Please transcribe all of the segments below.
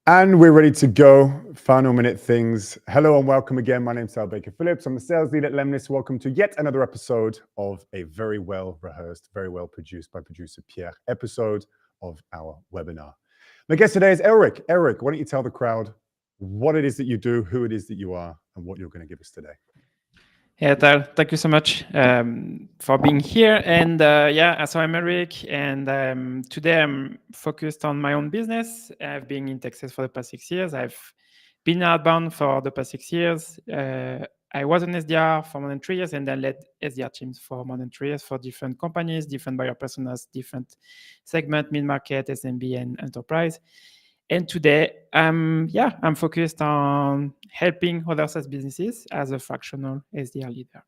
And we're ready to go. Final minute things. Hello and welcome again. My name's Sal Baker-Phillips. I'm the sales lead at Lemnis. Welcome to yet another episode of a very well rehearsed, very well produced by producer Pierre episode of our webinar. My guest today is Elric. Elric, why don't you tell the crowd what it is that you do, who it is that you are, and what you're going to give us today. Yeah, thank you so much for being here. And so I'm Elric, and today I'm focused on my own business. I've been in Texas for the past 6 years. I've been outbound for the past 6 years. I was an SDR for more than 3 years, and then led SDR teams for more than 3 years for different companies, different buyer personas, different segment, mid-market, SMB, and enterprise. And today, I'm focused on helping other SaaS businesses as a fractional SDR leader.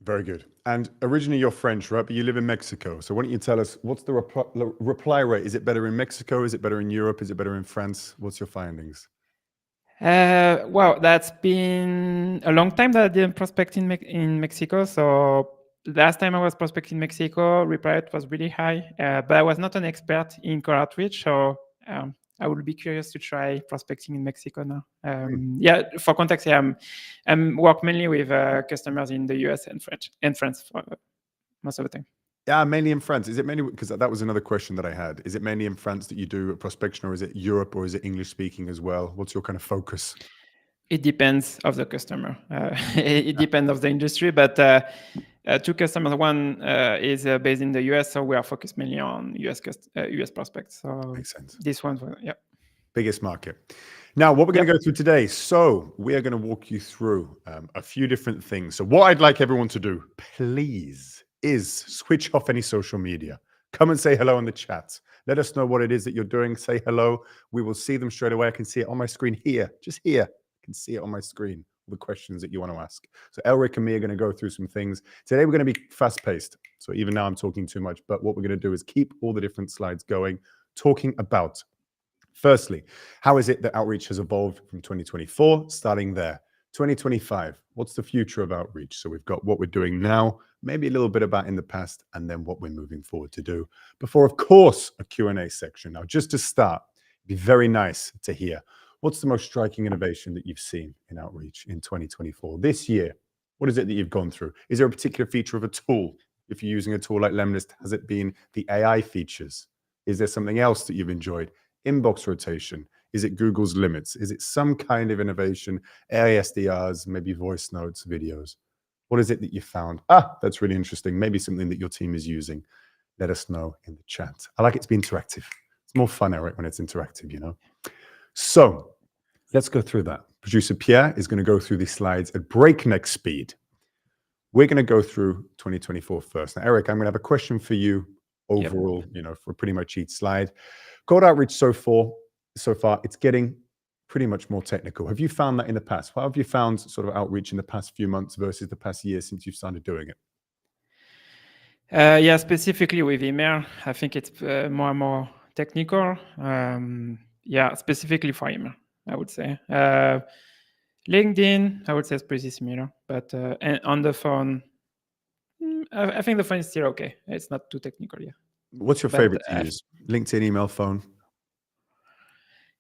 Very good. And originally you're French, right? But you live in Mexico. So why don't you tell us, what's the reply rate? Is it better in Mexico? Is it better in Europe? Is it better in France? What's your findings? Well, that's been a long time that I didn't prospect in Mexico. So last time I was prospecting in Mexico, reply rate was really high, but I was not an expert in cold outreach. So I would be curious to try prospecting in Mexico now. For context, I'm work mainly with customers in the US and France for most of the time. Yeah, mainly in France. Is it mainly, because that was another question that I had. Is it mainly in France that you do prospection, or is it Europe, or is it English speaking as well? What's your kind of focus? It depends of the customer. It depends of the industry, but two customers. One is based in the US, so we are focused mainly on US prospects. So makes sense. This one, yeah. Biggest market. Now, what we're going to go through today. So we are going to walk you through a few different things. So what I'd like everyone to do, please, is switch off any social media. Come and say hello in the chat. Let us know what it is that you're doing. Say hello. We will see them straight away. I can see it on my screen here, just here. I can see it on my screen, the questions that you want to ask. So Elric and me are going to go through some things. Today, we're going to be fast-paced. So even now, I'm talking too much. But what we're going to do is keep all the different slides going, talking about, firstly, how is it that outreach has evolved from 2024, starting there? 2025, what's the future of outreach? So we've got what we're doing now, maybe a little bit about in the past, and then what we're moving forward to do. Before, of course, a Q&A section. Now, just to start, it'd be very nice to hear, what's the most striking innovation that you've seen in outreach in 2024? This year, what is it that you've gone through? Is there a particular feature of a tool? If you're using a tool like Lemlist, has it been the AI features? Is there something else that you've enjoyed? Inbox rotation? Is it Google's limits? Is it some kind of innovation? AI SDRs, maybe voice notes, videos? What is it that you found? That's really interesting. Maybe something that your team is using. Let us know in the chat. I like it to be interactive. It's more fun, Eric, when it's interactive, you know? So let's go through that. Producer Pierre is going to go through these slides at breakneck speed. We're going to go through 2024 first. Now, Eric, I'm going to have a question for you overall, for pretty much each slide. Cold outreach so far, it's getting pretty much more technical. Have you found that in the past? How have you found sort of outreach in the past few months versus the past year since you've started doing it? Specifically with email, I think it's more and more technical. Specifically for email, I would say. LinkedIn, I would say it's pretty similar, but and on the phone, I think the phone is still okay. It's not too technical yet. What's your favorite to use? LinkedIn, email, phone?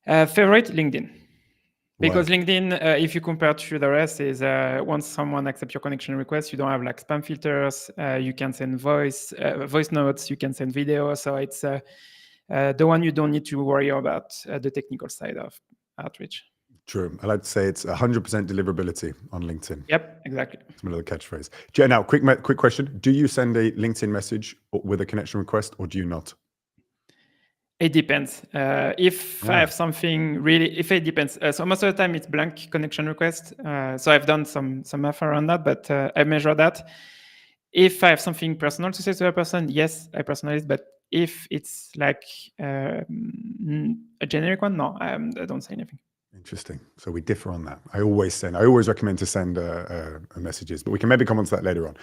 Favorite, LinkedIn. Because Why? LinkedIn, if you compare to the rest, is once someone accepts your connection request, you don't have like spam filters. You can send voice notes. You can send video. So it's the one you don't need to worry about the technical side of outreach. True. I like to say it's 100% deliverability on LinkedIn. Yep, exactly. It's another catchphrase. Now, quick question. Do you send a LinkedIn message with a connection request, or do you not? It depends. If I have something really, if it depends. So most of the time it's blank connection request. So I've done some math around that, but I measure that. If I have something personal to say to a person, yes, I personalize. But if it's like a generic one, no, I don't say anything. Interesting. So we differ on that. I always recommend to send messages, but we can maybe come on to that later on.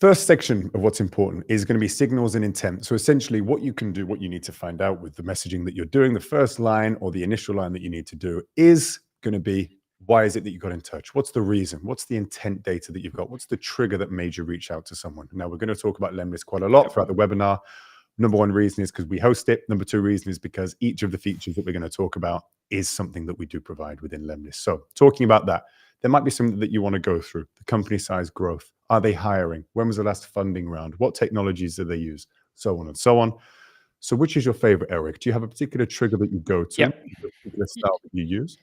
First section of what's important is going to be signals and intent. So essentially what you can do, what you need to find out with the messaging that you're doing, the first line or the initial line that you need to do is going to be, why is it that you got in touch? What's the reason? What's the intent data that you've got? What's the trigger that made you reach out to someone? Now we're going to talk about Lemlist quite a lot throughout the webinar. Number one reason is because we host it. Number two reason is because each of the features that we're going to talk about is something that we do provide within Lemnis. So talking about that, there might be something that you want to go through. The company size growth. Are they hiring? When was the last funding round? What technologies do they use? So on and so on. So which is your favorite, Elric? Do you have a particular trigger that you go to? Yeah. A particular style that you use?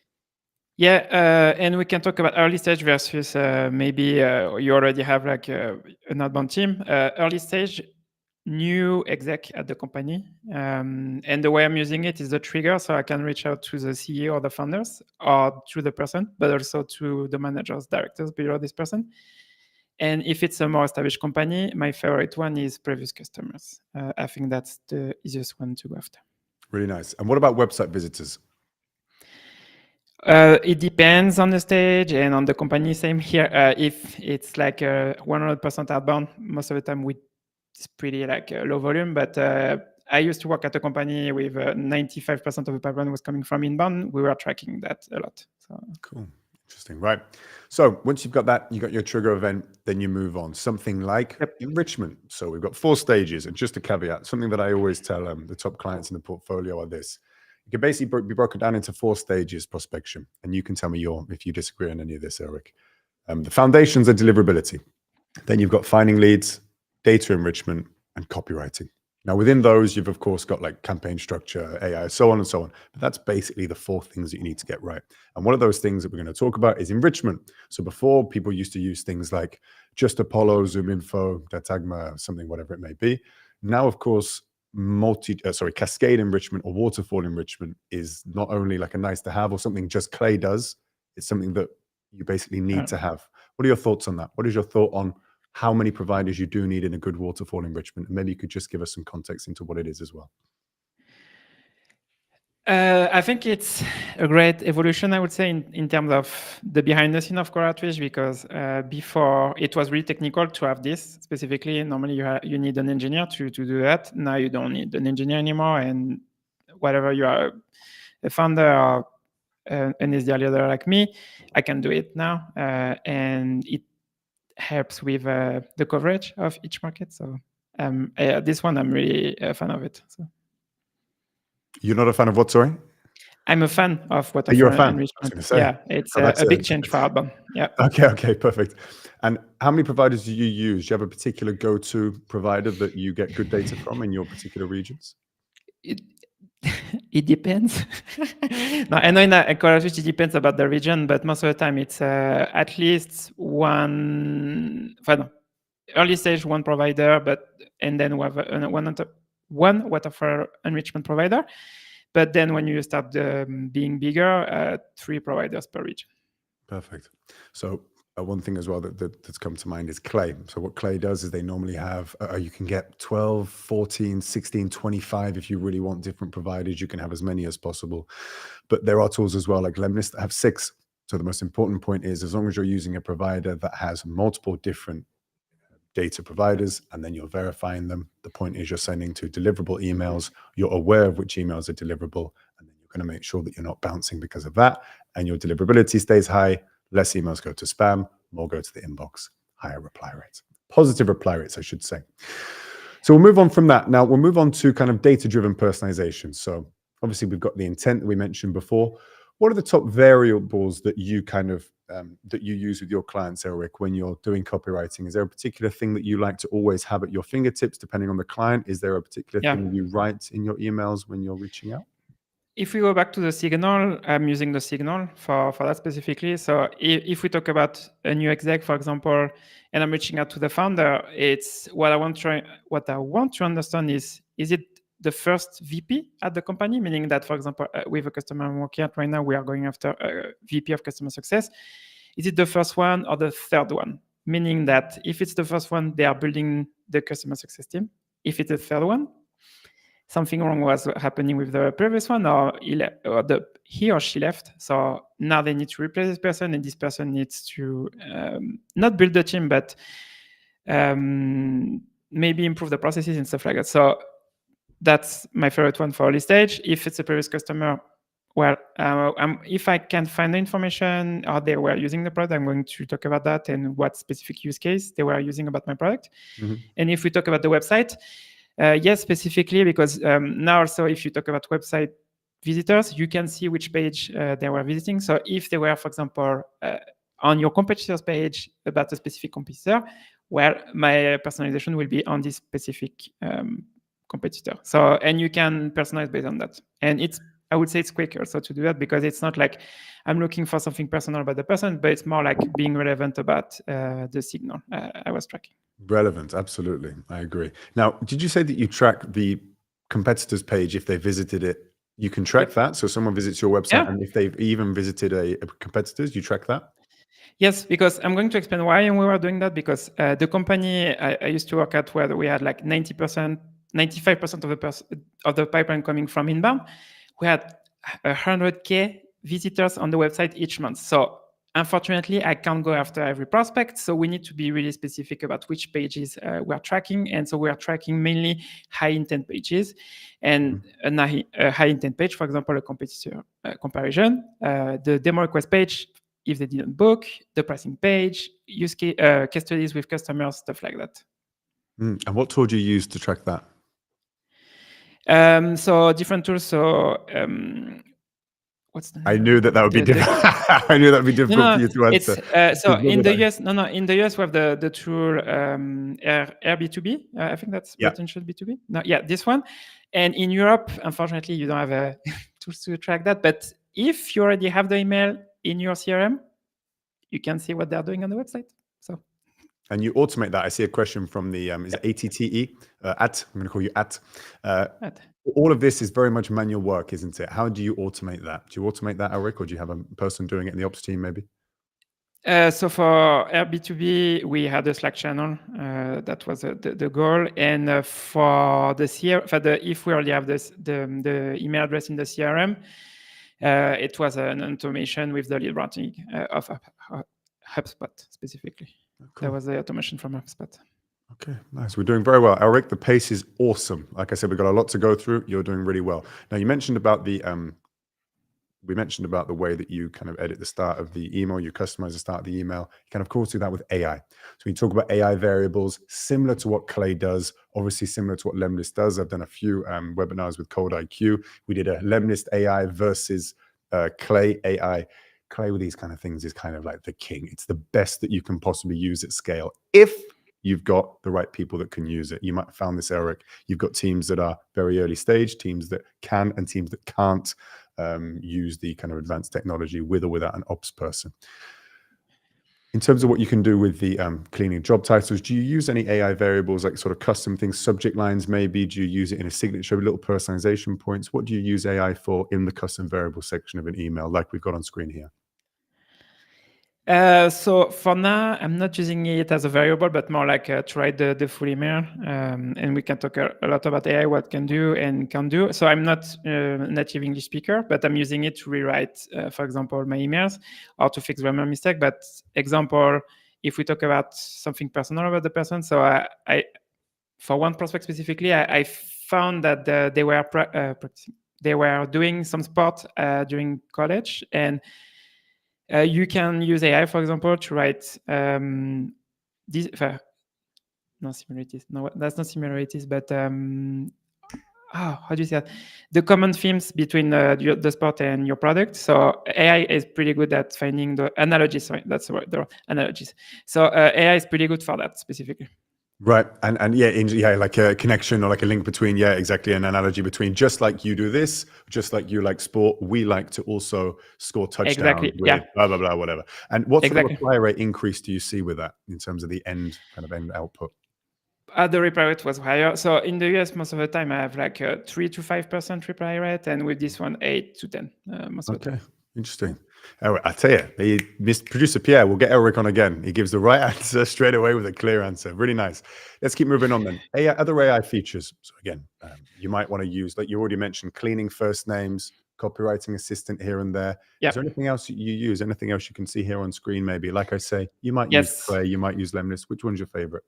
Yeah, and we can talk about early stage versus maybe you already have like an outbound team. Early stage, new exec at the company. And the way I'm using it is the trigger, so I can reach out to the CEO or the founders or to the person, but also to the managers, directors below this person. And if it's a more established company, my favorite one is previous customers. I think that's the easiest one to go after. Really nice. And what about website visitors? It depends on the stage and on the company. Same here. If it's like 100% outbound, most of the time it's pretty like low volume. But I used to work at a company with 95% of the pipeline was coming from inbound. We were tracking that a lot. So. Cool. Interesting. Right. So once you've got that, you got your trigger event, then you move on. Something like enrichment. So we've got 4 stages. And just a caveat, something that I always tell the top clients in the portfolio are this. It can basically be broken down into 4 stages prospection. And you can tell me if you disagree on any of this, Elric. The foundations are deliverability. Then you've got finding leads, data enrichment, and copywriting. Now, within those, you've, of course, got like campaign structure, AI, so on and so on. But that's basically the 4 things that you need to get right. And one of those things that we're going to talk about is enrichment. So before, people used to use things like just Apollo, Zoom Info, Datagma, something, whatever it may be. Now, of course, cascade enrichment or waterfall enrichment is not only like a nice to have or something just Clay does. It's something that you basically need to have. What are your thoughts on that? What is your thought on how many providers you do need in a good waterfall enrichment? And maybe you could just give us some context into what it is as well. I think it's a great evolution, I would say, in terms of the behind the scene of core outreach, because before it was really technical to have this specifically. Normally you need an engineer to do that. Now you don't need an engineer anymore. And whatever you are a founder or an SDR leader like me, I can do it now. And it helps with the coverage of each market. So this one, I'm really a fan of it. So. You're not a fan of what, sorry? I'm a fan of what You're a fan. enrichment. I was going to say. Yeah, it's a big change for outbound. Yeah. Okay, perfect. And how many providers do you use? Do you have a particular go-to provider that you get good data from in your particular regions? It depends. No, I know in a core outreach it depends about the region, but most of the time it's at least one early stage one provider, and then we have one waterfall enrichment provider. But then when you start being bigger, 3 providers per region. Perfect. So one thing as well that's come to mind is Clay. So what Clay does is they normally have, you can get 12, 14, 16, 25. If you really want different providers, you can have as many as possible. But there are tools as well like Lemnis that have 6. So the most important point is as long as you're using a provider that has multiple different data providers, and then you're verifying them. The point is you're sending to deliverable emails. You're aware of which emails are deliverable, and then you're going to make sure that you're not bouncing because of that. And your deliverability stays high. Less emails go to spam, more go to the inbox. Higher reply rates. Positive reply rates, I should say. So we'll move on from that. Now we'll move on to kind of data-driven personalization. So obviously we've got the intent that we mentioned before. What are the top variables that you kind of that you use with your clients, Elric, when you're doing copywriting? Is there a particular thing that you like to always have at your fingertips, depending on the client? Is there a particular thing you write in your emails when you're reaching out? If we go back to the signal, I'm using the signal for that specifically. So if we talk about a new exec, for example, and I'm reaching out to the founder, it's what I want to understand is it the first VP at the company? Meaning that, for example, with a customer I'm working at right now, we are going after a VP of customer success. Is it the first one or the third one? Meaning that if it's the first one, they are building the customer success team. If it's the third one, something wrong was happening with the previous one, or he or she left. So now they need to replace this person, and this person needs to not build the team, but maybe improve the processes and stuff like that. So that's my favorite one for early stage. If it's a previous customer, well, if I can find the information or they were using the product, I'm going to talk about that and what specific use case they were using about my product. Mm-hmm. And if we talk about the website, Yes, specifically because now also if you talk about website visitors, you can see which page they were visiting. So if they were, for example, on your competitor's page about a specific competitor, well, my personalization will be on this specific competitor. So, and you can personalize based on that. And I would say it's quicker so to do that because it's not like I'm looking for something personal about the person, but it's more like being relevant about the signal I was tracking. Relevant, absolutely. I agree. Now, did you say that you track the competitor's page if they visited it? You can track that. So someone visits your website, and if they've even visited a competitor's, you track that? Yes, because I'm going to explain why we were doing that. Because the company I used to work at, where we had like 90%, 95% of the pipeline coming from inbound, we had 100K visitors on the website each month. So unfortunately, I can't go after every prospect. So we need to be really specific about which pages we're tracking. And so we are tracking mainly high intent pages. And a high intent page, for example, a competitor comparison, the demo request page, if they didn't book, the pricing page, use case studies with customers, stuff like that. And what tool do you use to track that? So different tools. So what's the name? I knew that would be difficult. I knew that would be difficult for you to answer. So in the US, in the US we have the tool RB2B. I think that's potential B2B. No, yeah, this one. And in Europe, unfortunately, you don't have tools to track that. But if you already have the email in your CRM, you can see what they're doing on the website. So. And you automate that. I see a question from the is it ATTE at? I'm going to call you at. All of this is very much manual work, isn't it? How do you automate that? Do you automate that, Elric, or do you have a person doing it in the ops team, maybe? So for B2B, we had a Slack channel. That was the goal. And for the if we already have the email address in the CRM, it was an automation with the lead routing of HubSpot specifically. Cool. That was the automation from HubSpot. Okay, nice. We're doing very well. Elric, the pace is awesome. Like I said, we've got a lot to go through. You're doing really well. Now, you mentioned about the way that you kind of edit the start of the email, you customize the start of the email. You can, of course, do that with AI. So we talk about AI variables, similar to what Clay does, obviously similar to what Lemlist does. I've done a few webinars with Code IQ. We did a Lemlist AI versus Clay AI. Clay with these kind of things is kind of like the king. It's the best that you can possibly use at scale if you've got the right people that can use it. You might have found this, Elric. You've got teams that are very early stage, teams that can, and teams that can't use the kind of advanced technology with or without an ops person. In terms of what you can do with the cleaning job titles, do you use any AI variables, like sort of custom things, subject lines maybe? Do you use it in a signature, little personalization points? What do you use AI for in the custom variable section of an email like we've got on screen here? So for now, I'm not using it as a variable, but more like to write the full email. And we can talk a lot about AI, what can do and can't do. So I'm not a native English speaker, but I'm using it to rewrite, for example, my emails or to fix grammar mistake. But example, if we talk about something personal about the person, so I for one prospect specifically, I found that they were practicing. They were doing some sport during college, and you can use AI, for example, to write these. No similarities. No, that's not similarities, but how do you say that? The common themes between the sport and your product. So AI is pretty good at finding the analogies. Sorry, that's the word. The analogies. So AI is pretty good for that specifically. Right. And yeah, like a connection or like a link between, exactly, an analogy between, just like you do this, just like you like sport, we like to also score touchdowns with blah, blah, blah, whatever. And what sort of reply rate increase do you see with that in terms of the end output? The reply rate was higher. So in the US, most of the time I have like a 3 to 5% reply rate, and with this one, 8 to 10 most of the time. Interesting. I tell you, Producer Pierre, we'll get Elric on again. He gives the right answer straight away with a clear answer. Really nice. Let's keep moving on then. Other AI features. So again, you might want to use, like you already mentioned, cleaning first names, copywriting assistant here and there. Is there anything else you use? Anything else you can see here on screen maybe? Like I say, you might use Clay, you might use Lemlist. Which one's your favorite?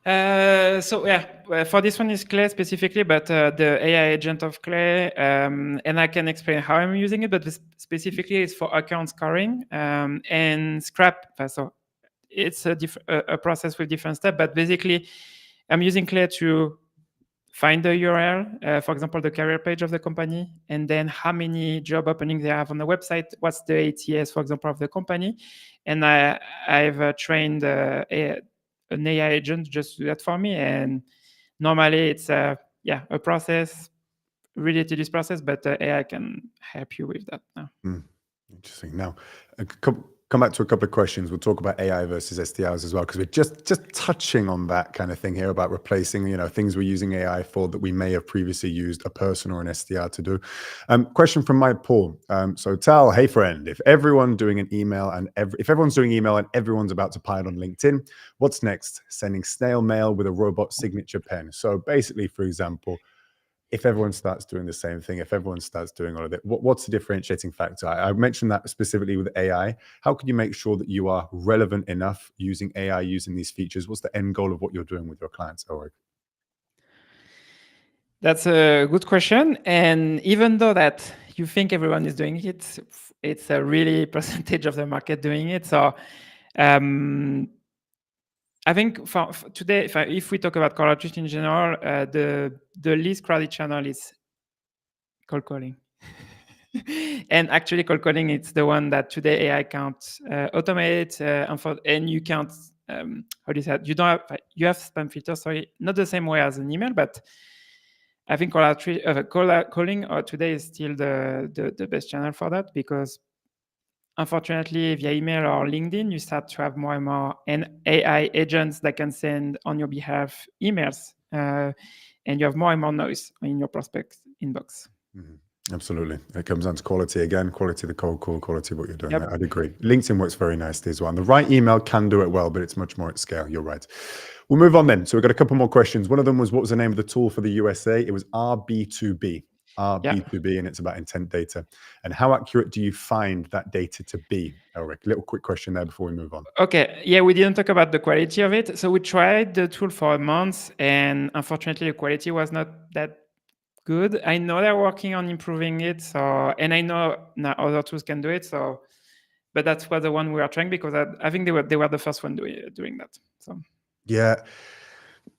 For this one is Clay specifically, but the AI agent of Clay, and I can explain how I'm using it, but specifically it's for account scoring and scrap. So it's a process with different steps, but basically I'm using Clay to find the URL, for example, the career page of the company, and then how many job openings they have on the website, what's the ATS, for example, of the company. And I've trained an AI agent just to do that for me. And normally it's a process related to this process, but AI can help you with that now. Interesting. Now, come back to a couple of questions. We'll talk about AI versus SDRs as well, because we're just touching on that kind of thing here about replacing, things we're using AI for that we may have previously used a person or an SDR to do. Question from Mike Paul. So Tal, hey friend, if everyone's doing email and everyone's about to pilot on LinkedIn, what's next? Sending snail mail with a robot signature pen. So basically, for example, if everyone starts doing the same thing, if everyone starts doing all of it, what's the differentiating factor? I mentioned that specifically with AI. How can you make sure that you are relevant enough using AI, using these features? What's the end goal of what you're doing with your clients, Elric? That's a good question. And even though that you think everyone is doing it, it's a really percentage of the market doing it. So I think for today, if we talk about collaboration in general, the least crowded channel is cold calling. And actually, cold calling, it's the one that today AI can't automate, and you can't. How do you say that? You have spam filters. Sorry, not the same way as an email, but I think calling today is still the best channel for that, because unfortunately, via email or LinkedIn, you start to have more and more AI agents that can send on your behalf emails, and you have more and more noise in your prospect inbox. Mm-hmm. Absolutely. It comes down to quality again, quality of the cold call, quality of what you're doing. Yep. I'd agree. LinkedIn works very nicely as well. And the right email can do it well, but it's much more at scale. You're right. We'll move on then. So we've got a couple more questions. One of them was, what was the name of the tool for the USA? It was RB2B. RB2B, and it's about intent data. And how accurate do you find that data to be, Elric? Little quick question there before we move on. Okay. Yeah, we didn't talk about the quality of it. So we tried the tool for a month, and unfortunately, the quality was not that good. I know they're working on improving it. And I know now other tools can do it. But that's what the one we are trying, because I think they were the first one doing that. So yeah,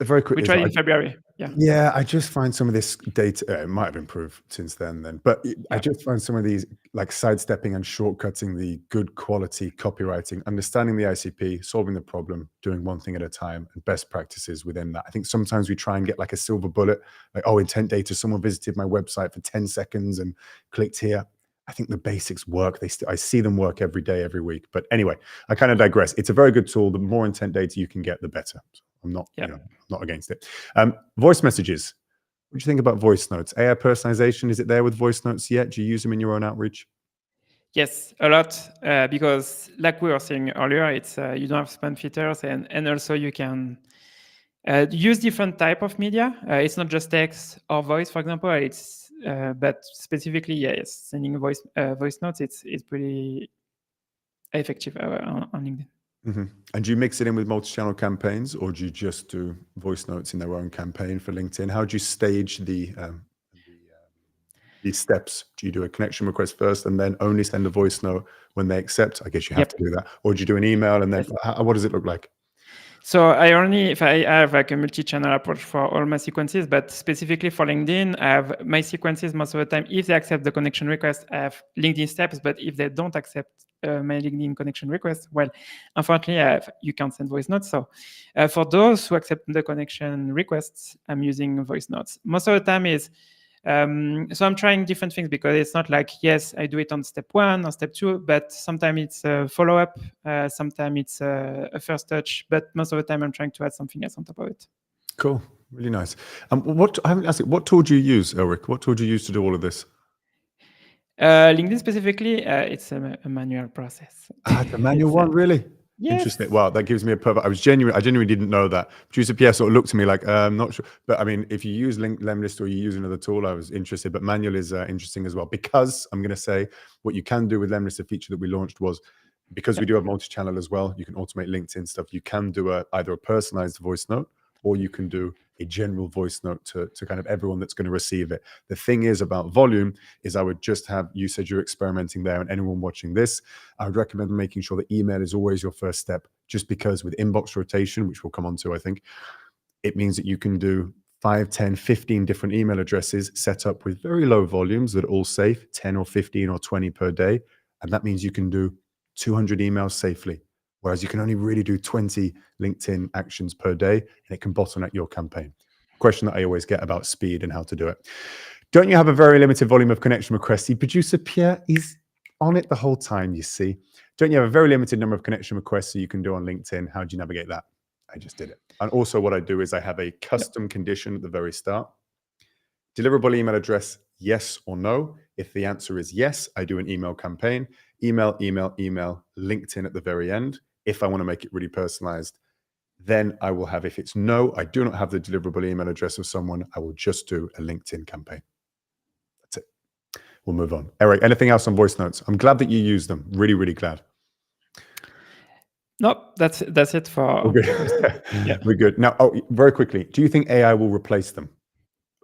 very quick. We tried in February. Yeah, I just find some of this data, it might have improved since then, but I just find some of these like sidestepping and shortcutting the good quality copywriting, understanding the ICP, solving the problem, doing one thing at a time, and best practices within that. I think sometimes we try and get like a silver bullet, like, oh, intent data, someone visited my website for 10 seconds and clicked here. I think the basics work. I see them work every day, every week. But anyway, I kind of digress. It's a very good tool. The more intent data you can get, the better. So I'm not, I'm not against it. Voice messages. What do you think about voice notes? AI personalization, is it there with voice notes yet? Do you use them in your own outreach? Yes, a lot, because like we were saying earlier, it's you don't have spam filters, and also you can use different type of media. It's not just text or voice, for example. It's but specifically, yes, sending voice notes. It's pretty effective on LinkedIn. Mm-hmm. And do you mix it in with multi-channel campaigns, or do you just do voice notes in their own campaign for LinkedIn? How do you stage these steps? Do you do a connection request first and then only send a voice note when they accept? I guess you have to do that. Or do you do an email and then what does it look like? So I have like a multi-channel approach for all my sequences, but specifically for LinkedIn, I have my sequences most of the time. If they accept the connection request, I have LinkedIn steps. But if they don't accept my LinkedIn connection request, well, unfortunately, you can't send voice notes. So for those who accept the connection requests, I'm using voice notes. Most of the time is so I'm trying different things, because it's not like, yes, I do it on step 1 or step 2, but sometimes it's a follow-up, sometimes it's a first touch, but most of the time I'm trying to add something else on top of it. Cool, really nice. What tool do you use, Elric? What tool do you use to do all of this? LinkedIn specifically, it's a manual process. It's a manual one, really? Yes. Interesting. Wow, that gives me a perfect. I genuinely didn't know that. Producer Pierre sort of looked at me like, I'm not sure. But I mean, if you use Lemlist or you use another tool, I was interested. But manual is interesting as well, because I'm going to say what you can do with Lemlist, a feature that we launched was, because we do have multi-channel as well, you can automate LinkedIn stuff. You can do either a personalized voice note, or you can do a general voice note to kind of everyone that's going to receive it. The thing is about volume is I would just have, you said you're experimenting there, and anyone watching this, I would recommend making sure that email is always your first step, just because with inbox rotation, which we'll come on to, I think, It means that you can do 5, 10, 15 different email addresses set up with very low volumes that are all safe, 10 or 15 or 20 per day. And that means you can do 200 emails safely, whereas you can only really do 20 LinkedIn actions per day, and it can bottleneck your campaign. Question that I always get about speed and how to do it. Don't you have a very limited volume of connection requests? The producer Pierre is on it the whole time, you see. Don't you have a very limited number of connection requests that you can do on LinkedIn? How do you navigate that? I just did it. And also what I do is I have a custom condition at the very start. Deliverable email address, yes or no. If the answer is yes, I do an email campaign. Email, email, email, LinkedIn at the very end. If I want to make it really personalized, then I will have, if it's no, I do not have the deliverable email address of someone, I will just do a LinkedIn campaign. That's it. We'll move on. Eric, anything else on voice notes? I'm glad that you use them. Really, really glad. No, that's it for. We're good. Yeah. We're good. Now, very quickly, do you think AI will replace them?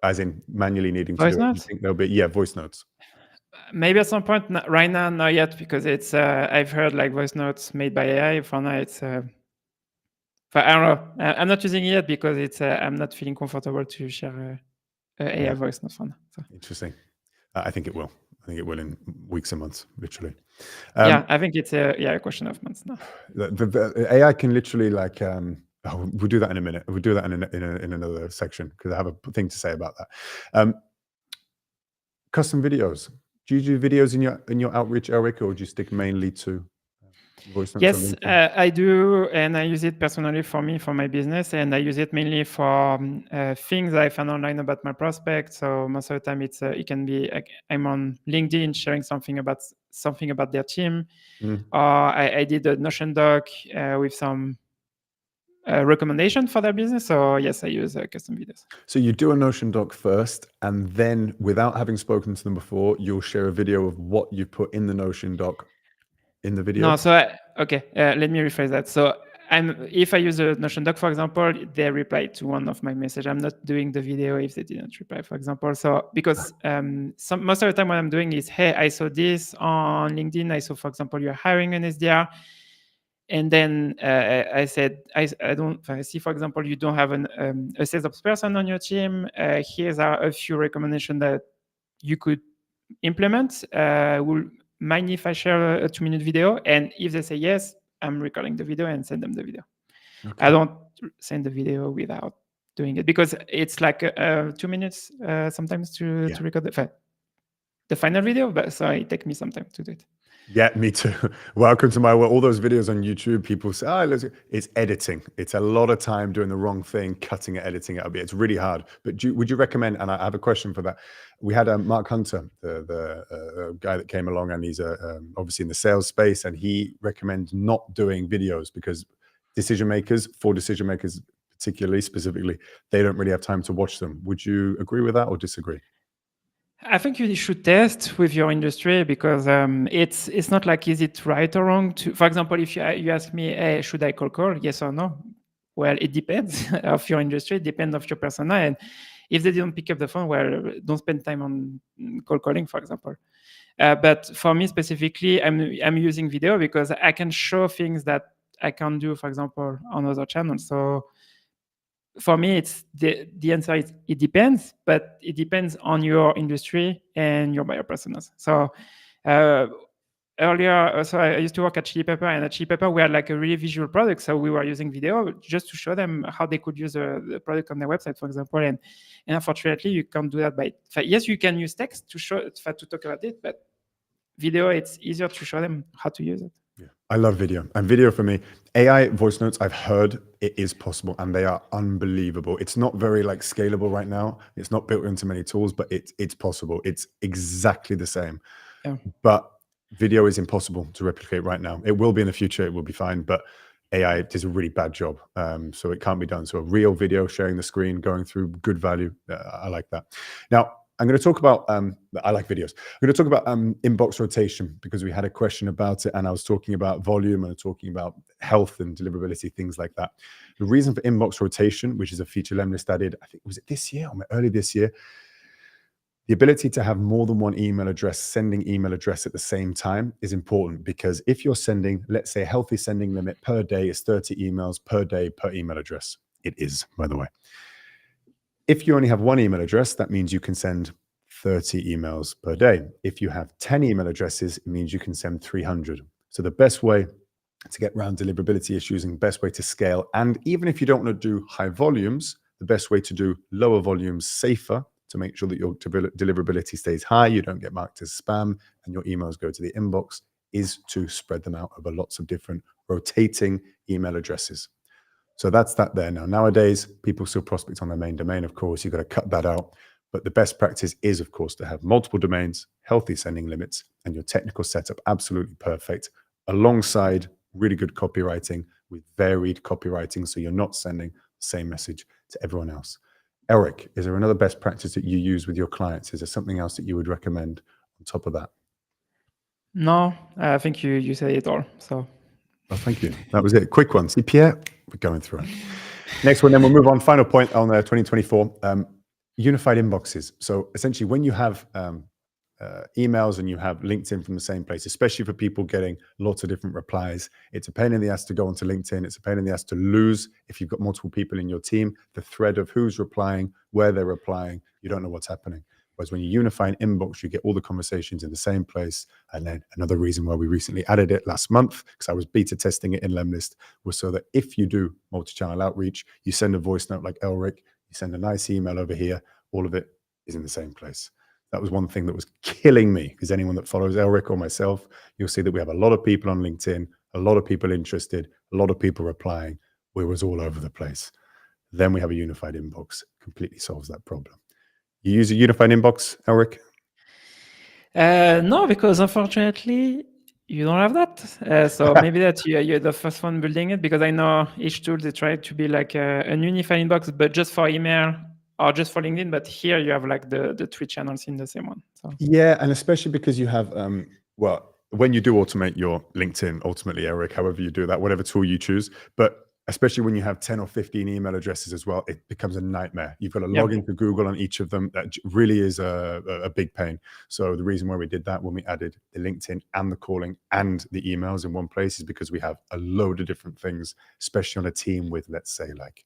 As in manually needing to Voice do it? notes? You think there'll be, voice notes. Maybe at some point. Right now, not yet, because it's. I've heard like voice notes made by AI. For now, it's. But I don't know. I'm not using it yet because it's. I'm not feeling comfortable to share AI voice notes for now. So. Interesting. I think it will. I think it will in weeks and months, literally. Yeah, I think it's a question of months now. The AI can literally like. We'll do that in a minute. We'll do that in another section because I have a thing to say about that. Custom videos. Do you do videos in your outreach, Eric, or do you stick mainly to voice notes? Yes, I do, and I use it personally for my business, and I use it mainly for things I found online about my prospects. So most of the time, it can be I'm on LinkedIn sharing something about their team, or I did a Notion doc with some recommendation for their business. So yes, I use custom videos. So you do a Notion doc first, and then without having spoken to them before, you'll share a video of what you put in the Notion doc in the video? No, so let me rephrase that. So if I use a Notion doc, for example, they reply to one of my messages. I'm not doing the video if they didn't reply, for example. So because most of the time what I'm doing is, hey, I saw this on LinkedIn. I saw, for example, you're hiring an SDR. And then I said, I see, for example, you don't have a sales person on your team. Here's a few recommendations that you could implement. Mind if I share a 2-minute video? And if they say yes, I'm recording the video and send them the video. Okay. I don't send the video without doing it because it's like 2 minutes sometimes to record the final video, but so it takes me some time to do it. Yeah, me too. Welcome to my world. All those videos on YouTube, people say, it's editing. It's a lot of time doing the wrong thing, cutting it, editing it. It's really hard. But would you recommend, and I have a question for that. We had Mark Hunter, the guy that came along, and he's obviously in the sales space, and he recommends not doing videos because decision makers particularly, specifically, they don't really have time to watch them. Would you agree with that or disagree? I think you should test with your industry because it's not like is it right or wrong. For example, if you ask me, hey, should I cold call? Yes or no? Well, it depends of your industry, it depends of your persona. And if they didn't pick up the phone, well, don't spend time on cold calling, for example. But for me specifically, I'm using video because I can show things that I can't do, for example, on other channels. So for me, it's the answer is it depends, but it depends on your industry and your buyer personas. So earlier, so I used to work at Chili Pepper, and at Chili Pepper, we had like a really visual product. So we were using video just to show them how they could use the product on their website, for example. And unfortunately, you can't do that by. Yes, you can use text to talk about it, but video, it's easier to show them how to use it. Yeah, I love video, and video for me, AI voice notes, I've heard it is possible and they are unbelievable. It's not very like scalable right now. It's not built into many tools, but it's possible. It's exactly the same. Yeah. But video is impossible to replicate right now. It will be in the future. It will be fine, but AI does a really bad job. So it can't be done. So a real video, sharing the screen, going through good value. I like that. Now, I'm going to talk about, I like videos. I'm going to talk about inbox rotation because we had a question about it and I was talking about volume and talking about health and deliverability, things like that. The reason for inbox rotation, which is a feature Lemlist added, I think, was it this year or early this year? The ability to have more than one email address, sending email address at the same time is important because if you're sending, let's say a healthy sending limit per day is 30 emails per day per email address. It is, by the way. If you only have one email address, that means you can send 30 emails per day. If you have 10 email addresses, it means you can send 300. So the best way to get around deliverability issues and best way to scale, and even if you don't want to do high volumes, the best way to do lower volumes safer to make sure that your deliverability stays high, you don't get marked as spam, and your emails go to the inbox, is to spread them out over lots of different rotating email addresses. So that's that there. Now, nowadays, people still prospect on their main domain. Of course, you've got to cut that out. But the best practice is, of course, to have multiple domains, healthy sending limits, and your technical setup absolutely perfect, alongside really good copywriting with varied copywriting, so you're not sending the same message to everyone else. Elric, is there another best practice that you use with your clients? Is there something else that you would recommend on top of that? No, I think you said it all. So, well, thank you. That was it. Quick one. See, Pierre, we're going through it. Next one, then we'll move on. Final point on 2024. Unified inboxes. So essentially, when you have emails and you have LinkedIn from the same place, especially for people getting lots of different replies, it's a pain in the ass to go onto LinkedIn. It's a pain in the ass to lose, if you've got multiple people in your team, the thread of who's replying, where they're replying. You don't know what's happening. Whereas when you unify an inbox, you get all the conversations in the same place. And then another reason why we recently added it last month, because I was beta testing it in Lemlist, was so that if you do multi-channel outreach, you send a voice note like Elric, you send a nice email over here, all of it is in the same place. That was one thing that was killing me, because anyone that follows Elric or myself, you'll see that we have a lot of people on LinkedIn, a lot of people interested, a lot of people replying. We was all over the place. Then we have a unified inbox, completely solves that problem. You use a unified inbox, Elric? No, because unfortunately, you don't have that. So maybe that you're the first one building it, because I know each tool, they try to be like a unified inbox, but just for email or just for LinkedIn. But here you have like the three channels in the same one. So. Yeah, and especially because you have, well, when you do automate your LinkedIn, ultimately, Elric, however you do that, whatever tool you choose, but especially when you have 10 or 15 email addresses as well, it becomes a nightmare. You've got to log into Google on each of them. That really is a big pain. So the reason why we did that when we added the LinkedIn and the calling and the emails in one place is because we have a load of different things, especially on a team with, let's say, like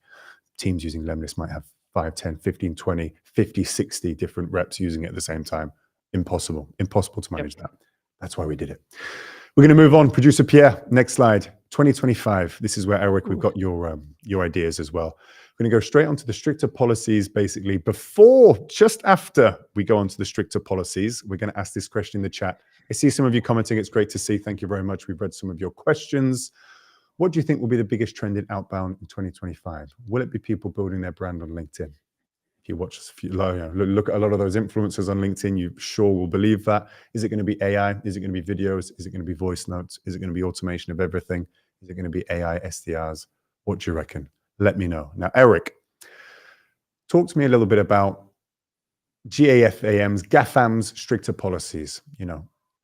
teams using Lemlist might have 5, 10, 15, 20, 50, 60 different reps using it at the same time. Impossible to manage that. That's why we did it. We're going to move on. Producer Pierre, next slide. 2025. This is where, Elric, we've got your ideas as well. We're going to go straight onto the stricter policies, basically. Just after we go on to the stricter policies, we're going to ask this question in the chat. I see some of you commenting. It's great to see. Thank you very much. We've read some of your questions. What do you think will be the biggest trend in outbound in 2025? Will it be people building their brand on LinkedIn? If you watch, look at a lot of those influencers on LinkedIn, you sure will believe that. Is it going to be AI? Is it going to be videos? Is it going to be voice notes? Is it going to be automation of everything? Is it going to be AI SDRs? What do you reckon? Let me know. Now, Elric, talk to me a little bit about GAFAM's stricter policies,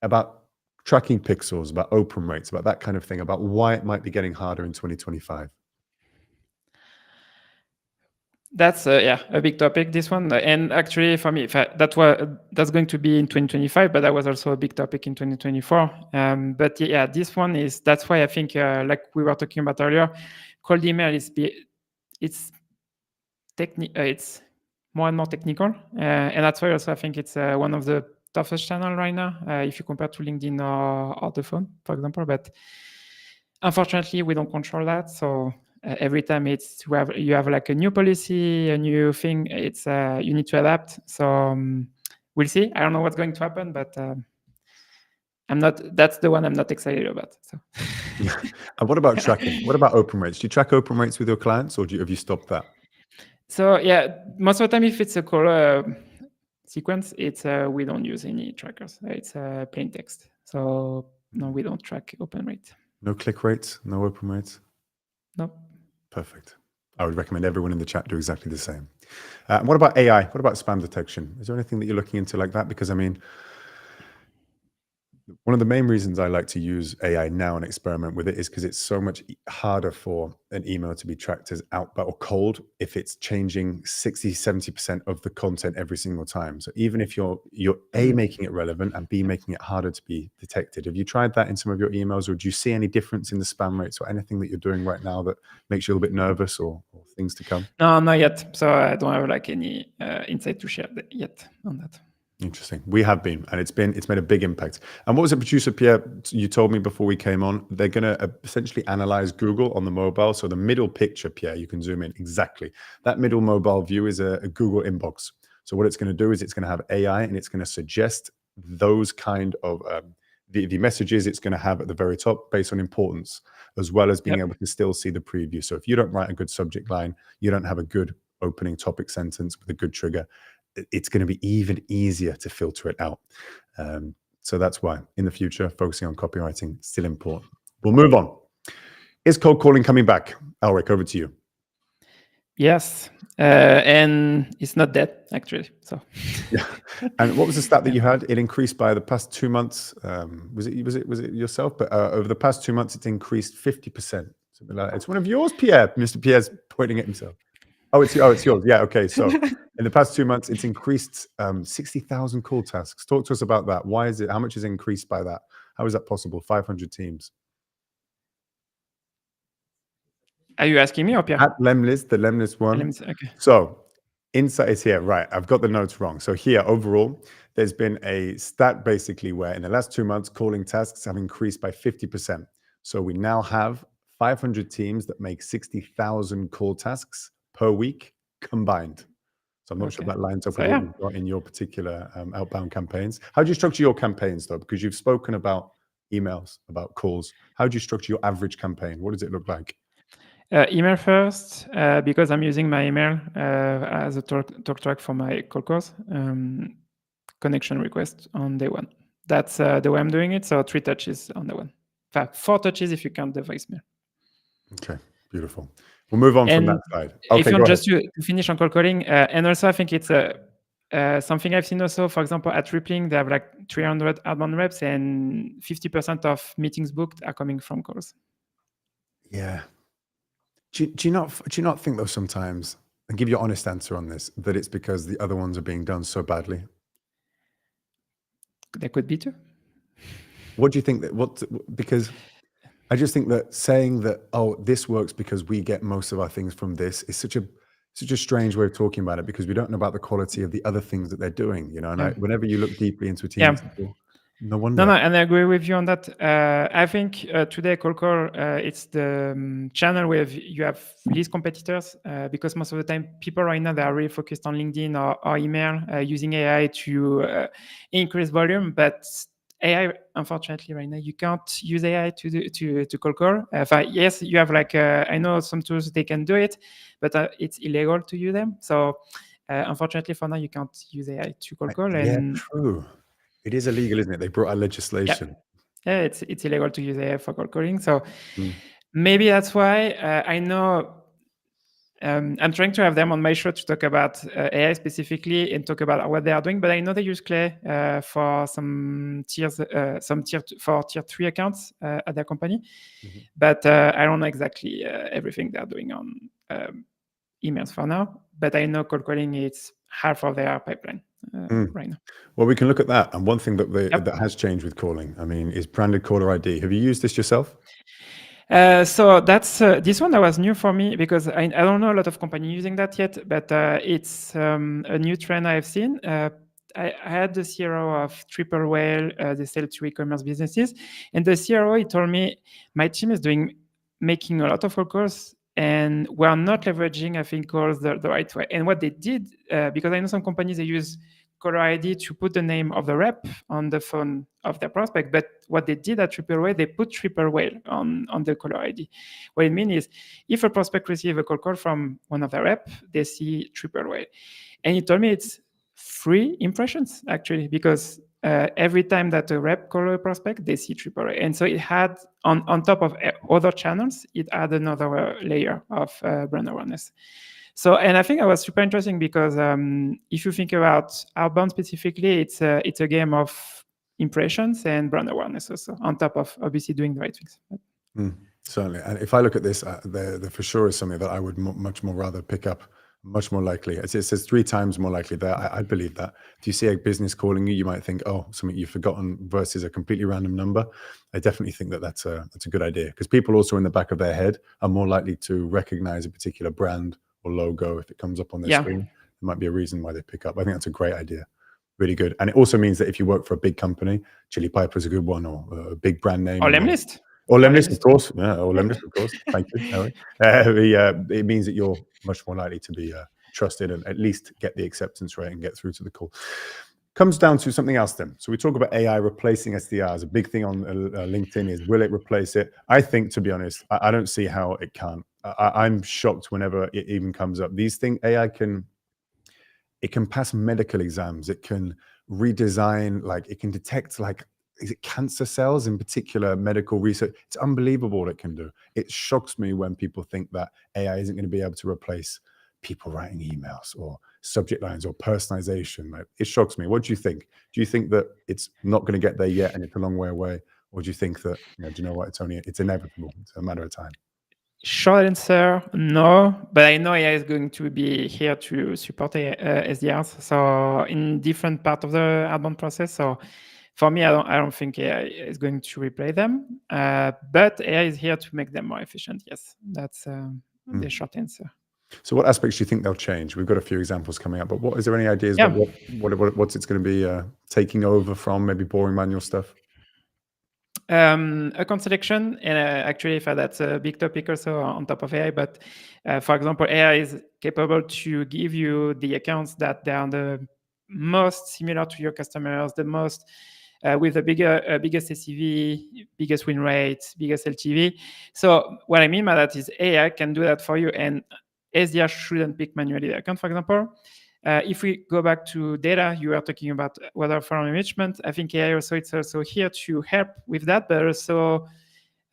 about tracking pixels, about open rates, about that kind of thing, about why it might be getting harder in 2025. That's a big topic, this one. And actually, for me, that's going to be in 2025, but that was also a big topic in 2024. But yeah, this one that's why I think, like we were talking about earlier, cold email it's more and more technical, and that's why also I think it's one of the toughest channel right now, if you compare to LinkedIn or the phone, for example. But unfortunately, we don't control that, so. Every time you have like a new policy, a new thing, you need to adapt. So we'll see. I don't know what's going to happen, but that's the one I'm not excited about. So. And what about tracking? What about open rates? Do you track open rates with your clients, or have you stopped that? So yeah, most of the time, if it's a call sequence, we don't use any trackers. It's plain text. So no, we don't track open rate. No click rates, no open rates? No. Perfect. I would recommend everyone in the chat do exactly the same. What about AI? What about spam detection? Is there anything that you're looking into like that? Because I mean, one of the main reasons I like to use AI now and experiment with it is because it's so much harder for an email to be tracked as outbound or cold if it's changing 60-70% of the content every single time. So even if you're A, making it relevant, and B, making it harder to be detected. Have you tried that in some of your emails, or do you see any difference in the spam rates or anything that you're doing right now that makes you a little bit nervous, or things to come? No, not yet. So I don't have like any insight to share yet on that. Interesting. We have been, and it's made a big impact. And what was it, producer Pierre? You told me before we came on, they're going to essentially analyze Google on the mobile. So the middle picture, Pierre, you can zoom in exactly. That middle mobile view is a Google inbox. So what it's going to do is it's going to have AI, and it's going to suggest those kind of the messages it's going to have at the very top based on importance, as well as being able to still see the preview. So if you don't write a good subject line, you don't have a good opening topic sentence with a good trigger, it's going to be even easier to filter it out. So that's why in the future, focusing on copywriting is still important. We'll move on. Is cold calling coming back? Elric, over to you. Yes, and it's not dead actually. So yeah. And what was the stat that you had? It increased by the past 2 months. Was it yourself? But over the past 2 months, it's increased 50%. Something like that. It's one of yours, Pierre. Mr. Pierre's pointing at himself. Oh, it's yours. Yeah. Okay. So in the past 2 months, it's increased 60,000 call tasks. Talk to us about that. Why is it? How much is increased by that? How is that possible? 500 teams. Are you asking me or Pierre? At Lemlist, the Lemlist one. Okay. So insight is here. Right. I've got the notes wrong. So here, overall, there's been a stat basically where in the last 2 months, calling tasks have increased by 50%. So we now have 500 teams that make 60,000 call tasks per week combined. So I'm not sure if that lines up with what you've got in your particular outbound campaigns. How do you structure your campaigns, though? Because you've spoken about emails, about calls. How do you structure your average campaign? What does it look like? Email first, because I'm using my email as a talk track for my call calls. Connection request on day one. That's the way I'm doing it. So 3 touches on day one. 4 touches if you count the voicemail. Okay, beautiful. We'll move on from that side. Okay, if you want just to finish on cold calling, and also I think it's something I've seen also, for example, at Rippling, they have like 300 outbound reps, and 50% of meetings booked are coming from calls. Yeah. Do you not think though sometimes, and give your honest answer on this, that it's because the other ones are being done so badly? There could be too. What do you think because I just think that saying that, oh, this works because we get most of our things from this is such a strange way of talking about it, because we don't know about the quality of the other things that they're doing, And whenever you look deeply into a team, no wonder. No, and I agree with you on that. I think today, cold call, it's the channel where you have least competitors, because most of the time, people right now, they are really focused on LinkedIn or email, using AI to increase volume. But AI, unfortunately, right now, you can't use AI to cold call. Yes, you have like, I know some tools, they can do it, but it's illegal to use them. So unfortunately, for now, you can't use AI to cold call. True. It is illegal, isn't it? They brought out legislation. Yeah, it's illegal to use AI for cold calling. So maybe that's why I know I'm trying to have them on my show to talk about AI specifically and talk about what they are doing. But I know they use Clay for some tiers, for tier 3 accounts at their company. But I don't know exactly everything they are doing on emails for now. But I know cold calling is half of their pipeline right now. Well, we can look at that. And one thing that has changed with calling, I mean, is branded caller ID. Have you used this yourself? So that's this one that was new for me, because I don't know a lot of companies using that yet, but it's a new trend I've seen. I had the CRO of Triple Whale, they sell to e-commerce businesses, and the CRO, he told me, my team is making a lot of cold calls, and we're not leveraging, I think, calls the right way. And what they did, because I know some companies, they use caller ID to put the name of the rep on the phone of their prospect. But what they did at Triple Whale, they put Triple Whale on the caller ID. What it means is, if a prospect receives a cold call from one of the rep, they see Triple Whale. And he told me it's 3 impressions, actually, because every time that a rep calls a prospect, they see Triple Whale. And so it had, on top of other channels, it had another layer of brand awareness. So, and I think that was super interesting, because if you think about outbound specifically, it's a game of impressions and brand awareness also, on top of obviously doing the right things. Certainly. And if I look at this, there for sure is something that I would much more rather pick up, much more likely. It says 3 times more likely there. I believe that. If you see a business calling you, you might think, oh, something you've forgotten versus a completely random number. I definitely think that that's a good idea, because people also in the back of their head are more likely to recognize a particular brand or logo if it comes up on their screen. There might be a reason why they pick up. I think that's a great idea. Really good. And it also means that if you work for a big company, Chili Piper is a good one, or a big brand name. Or Lemlist. Or Lemlist, of course. Yeah, or Lemlist, of course. Thank you, Elric. It means that you're much more likely to be trusted and at least get the acceptance rate and get through to the call. Comes down to something else then. So we talk about AI replacing SDRs. A big thing on LinkedIn is, will it replace it? I think, to be honest, I don't see how it can. I'm shocked whenever it even comes up. These things, AI can pass medical exams. It can redesign, like it can detect, like, is it cancer cells in particular medical research? It's unbelievable what it can do. It shocks me when people think that AI isn't going to be able to replace people writing emails or subject lines or personalization. Like, it shocks me. What do you think? Do you think that it's not going to get there yet and it's a long way away? Or do you think that, do you know what, it's inevitable, it's a matter of time? Short answer, no. But I know AI is going to be here to support SDRs. So in different part of the outbound process. So for me, I don't think AI is going to replace them. But AI is here to make them more efficient. Yes, that's the short answer. So what aspects do you think they'll change? We've got a few examples coming up, but is there any ideas about what's it's going to be taking over from, maybe boring manual stuff? Account selection, and actually, that's a big topic also on top of AI. But for example, AI is capable to give you the accounts that they are the most similar to your customers, the most with the biggest ACV, biggest win rate, biggest LTV. So what I mean by that is AI can do that for you, and SDR shouldn't pick manually the account, for example. If we go back to data, you were talking about weather for enrichment. I think AI it's also here to help with that, but also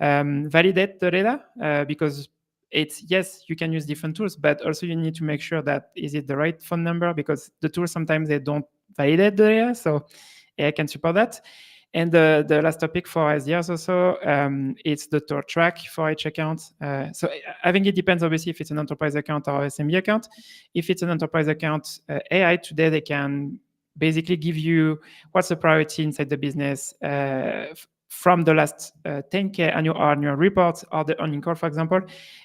validate the data, because yes, you can use different tools, but also you need to make sure that is it the right phone number, because the tools sometimes they don't validate the data, so AI can support that. And the last topic for SDRs also, it's the tour track for each account. So I think it depends, obviously, if it's an enterprise account or SMB account. If it's an enterprise account, AI today, they can basically give you what's the priority inside the business from the last 10K annual report or the earning call, for example.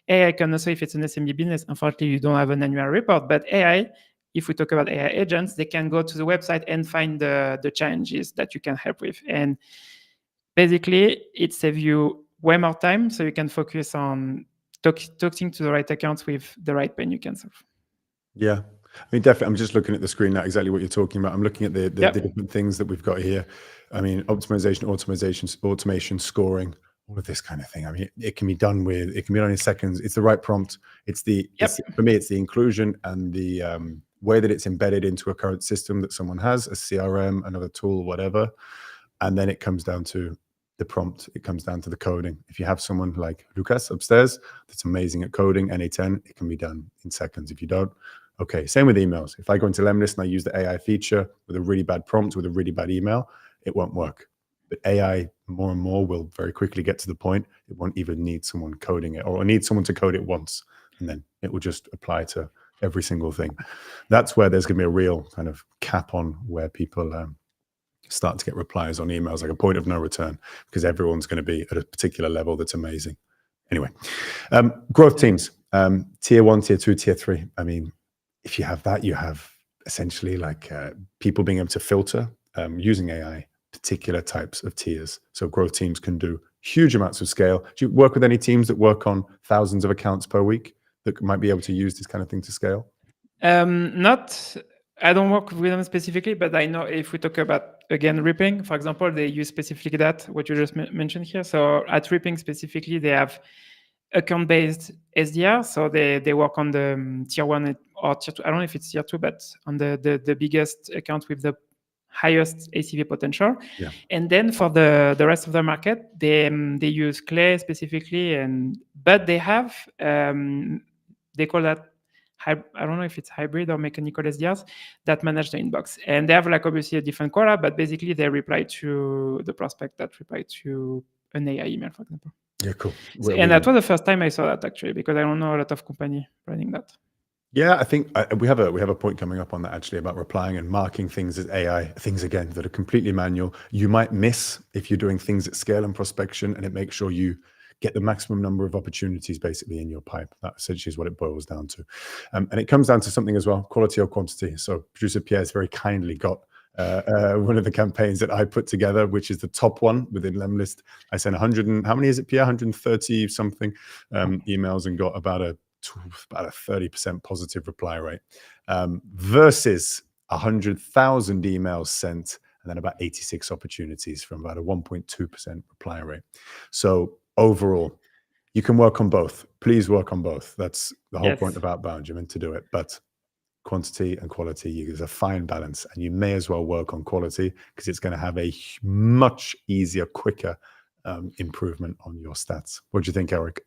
AI can also, if it's an SMB business, unfortunately, you don't have an annual report, but AI, if we talk about AI agents, they can go to the website and find the challenges that you can help with. And basically, it saves you way more time, so you can focus on talking to the right accounts with the right pain you can solve. Yeah. I mean, definitely, I'm just looking at the screen now, exactly what you're talking about. I'm looking at the different things that we've got here. I mean, optimization, automation, scoring, all of this kind of thing. I mean, it can be done in seconds. It's the right prompt. For me, it's the inclusion and the way that it's embedded into a current system that someone has, a CRM, another tool, whatever. And then it comes down to the prompt. It comes down to the coding. If you have someone like Lucas upstairs that's amazing at coding, NA10, it can be done in seconds. If you don't, okay. Same with emails. If I go into Lemlist and I use the AI feature with a really bad prompt, with a really bad email, it won't work. But AI more and more will very quickly get to the point it won't even need someone coding it, or need someone to code it once, and then it will just apply to every single thing. That's where there's going to be a real kind of cap on where people start to get replies on emails, like a point of no return, because everyone's going to be at a particular level that's amazing. Anyway, growth teams, tier 1, tier 2, tier 3. I mean, if you have that, you have essentially like people being able to filter using AI particular types of tiers. So growth teams can do huge amounts of scale. Do you work with any teams that work on thousands of accounts per week that might be able to use this kind of thing to scale? I don't work with them specifically, but I know if we talk about, again, Ripping, for example, they use specifically that, what you just mentioned here. So at Ripping specifically, they have account-based SDR. So they work on the tier 1 or tier 2. I don't know if it's tier 2, but on the biggest account with the highest ACV potential. Yeah. And then for the rest of the market, they use Clay specifically, but they have, they call that I don't know if it's hybrid or mechanical SDRs that manage the inbox. And they have like obviously a different quota, but basically they reply to the prospect that reply to an AI email, for example. Yeah, cool. And that was the first time I saw that actually, because I don't know a lot of company running that. Yeah, I think we have a point coming up on that actually about replying and marking things as AI things again that are completely manual. You might miss if you're doing things at scale and prospection, and it makes sure you get the maximum number of opportunities basically in your pipe. That essentially is what it boils down to, and it comes down to something as well: quality or quantity. So producer Pierre's very kindly got one of the campaigns that I put together, which is the top one within Lemlist. I sent 100 and how many is it, Pierre? 130 something emails and got about a 30% positive reply rate versus 100,000 emails sent and then about 86 opportunities from about a 1.2% reply rate. So overall, you can work on both. Please work on both. That's the whole point of outbound. You're meant to do it, but quantity and quality is a fine balance, and you may as well work on quality because it's going to have a much easier, quicker improvement on your stats. What do you think, Elric?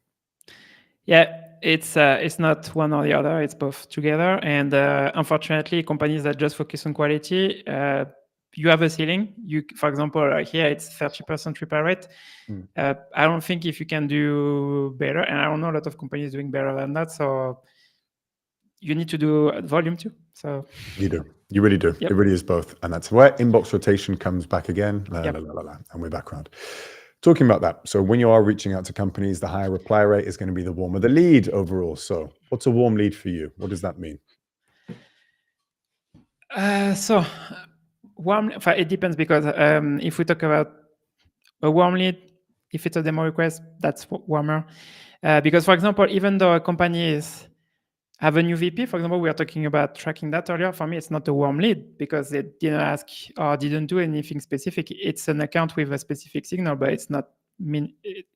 Yeah, it's not one or the other, it's both together. And unfortunately, companies that just focus on quality, you have a ceiling. For example, here it's 30% reply rate. I don't think if you can do better, and I don't know a lot of companies doing better than that. So you need to do volume too. So you do. You really do. Yep. It really is both. And that's where inbox rotation comes back again. And we're back around. Talking about that. So when you are reaching out to companies, the higher reply rate is going to be the warmer the lead overall. So what's a warm lead for you? What does that mean? So warm, it depends, because if we talk about a warm lead, if it's a demo request, that's warmer. Because, for example, even though a company have a new VP, for example, we are talking about tracking that earlier. For me, it's not a warm lead because they didn't ask or didn't do anything specific. It's an account with a specific signal, but it